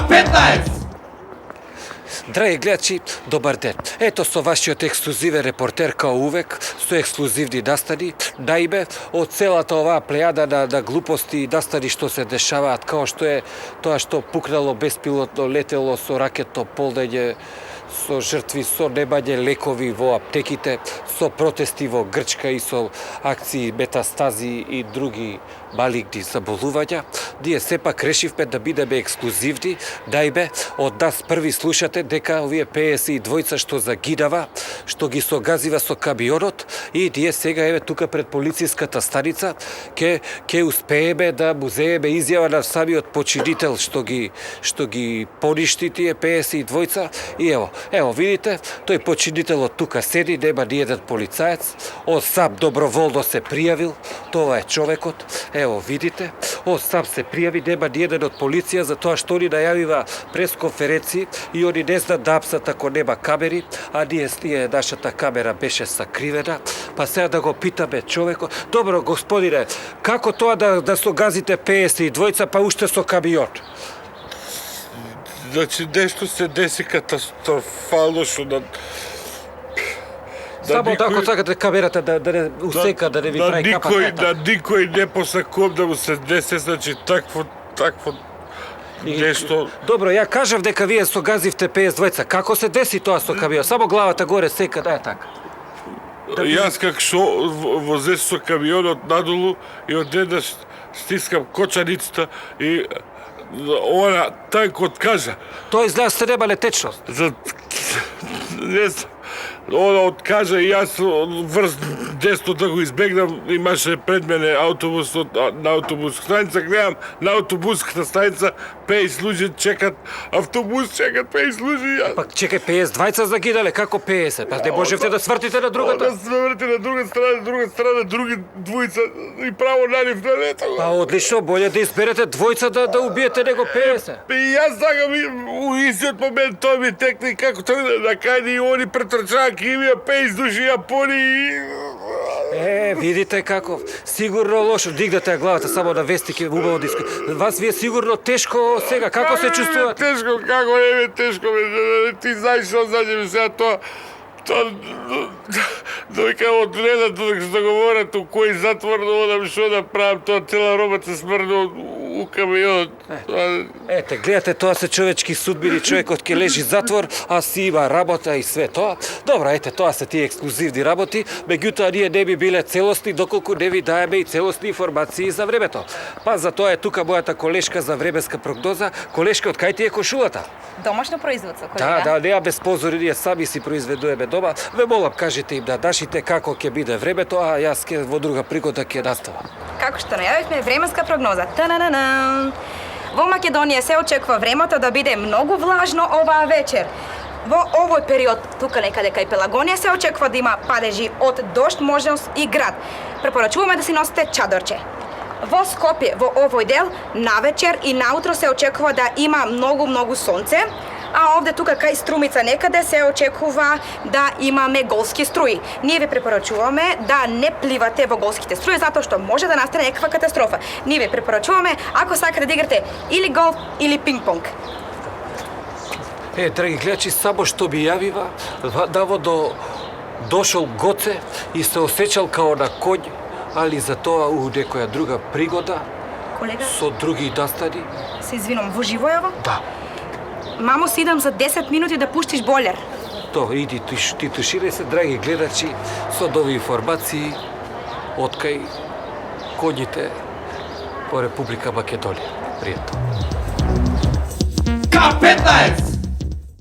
K15! Драги гледачи, добар ден. Ето со вашиот ексклузивен репортер као увек, со ексклузивни настани, наиме од целата оваа плејада на глупости и настани што се дешаваат, као што е тоа што пукнало беспилотно летело со ракетно полнење, со жртви, со немање лекови во аптеките, со протести во Грчка и со акции метастази и други малигни заболувања. Ние сепак решивме да бидеме ексклузивни, наиме од нас први слушате дека овие 52 што загинава, што ги согазива со камионот, и ние сега еве тука пред полицијската станица ќе успееме да му земеме изјава на самиот починител што ги поништи тие 52 и ево видите, тој починителот тука седи, нема ни еден полицаец, он сам доброволно се пријавил, тоа е човекот, ево видите, он сам се пријави, нема ни еден од полиција, за тоа што они најавива пресконференции и они не знаат да апсат ако нема камери, а ние нашата камера беше сакривена, па сега да го питаме човекот. Добро, господине, како тоа да согазите 52 па уште со камион? Значи, нешто се деси катастрофално што Само ако сакате камерата да не усека, да не ви прави капа. Никој не посакувам да му се десе, значи такво нешто. Добро, ја кажав дека вие согазивте 52, како се деси тоа со камион? Само главата горе сека, да е така. Јас как шо возеш со камионот надолу и одеднаш стискам кочаницата и она танкот кажа. Тоа изгледа сте немале течност. Не знам. Она откажа и јас врз десно да го избегнам, имаше пред мене автобус на автобуска станица, гледам на автобуската станица 50 луѓе чекат, автобус чекат 50 луѓе. Пак чекај, 52 загинале, како 50? Па не можевте да свртите на другата? Да сврти на друга страна, други двојца и право на нив да лета. Па одлично, боле да изберете двојца да убиете него 50. И јас сакам у истиот момент тоа ми текне како тргна да кајде и они претрчаат кивија 50 души Јапони и... Видите како, сигурно лошо, дигнете ја главата само на вестики, убаво диска. Вас ви е сигурно тешко сега, како се чувствувате? Тешко, како не ме тешко, ти знаеш што значи сега тоа дојка од недата што говорат у кој затвор да одам што да правам, тоа цела роба се смрда у камионот. Ете, гледате, тоа се човечки судбини, човекот ќе лежи затвор, а си има работа и све тоа. Добро, ете, тоа се тие ексклузивни работи, меѓутоа ние не би биле целосни доколку не ви даеме и целосни информации за времето. Па за тоа е тука мојата колешка за временска прогноза. Колешка, од кај ти е кошулата? Домашно производство, колега. Да, неа без спонзори, ние сами си произведуваме дома. Ве молам, кажете им на нашите како ќе биде времето, а јас ќе во друга пригода ќе наставам. Како што најавивме, временска прогноза. Та-на-на-на. Во Македонија се очекува времето да биде многу влажно оваа вечер. Во овој период, тука некаде кај Пелагонија, се очекува да има падежи од дожд, можност и град. Препорачуваме да си носите чадорче. Во Скопје, во овој дел, навечер и наутро се очекува да има многу сонце, а овде тука кај Струмица некаде се очекува да имаме голски струи. Ние ви препорачуваме да не пливате во голските струи, затоа што може да настане некаква катастрофа. Ние ви препорачуваме, ако сакате да играте или голф или пинг-понг. Драги гледачи, само што би јавива, наводно дошол Гоце и се осеќал као на конј, али за тоа у некоја друга пригода, Колега, со други настани. се извинувам, во живо е ово? Да. Мамо, си идам за 10 минути да пуштиш бойлер. То, иди, ти туширај се, драги гледачи, со нови информации од кај коњите по Република Македонија. Пријатно. K15!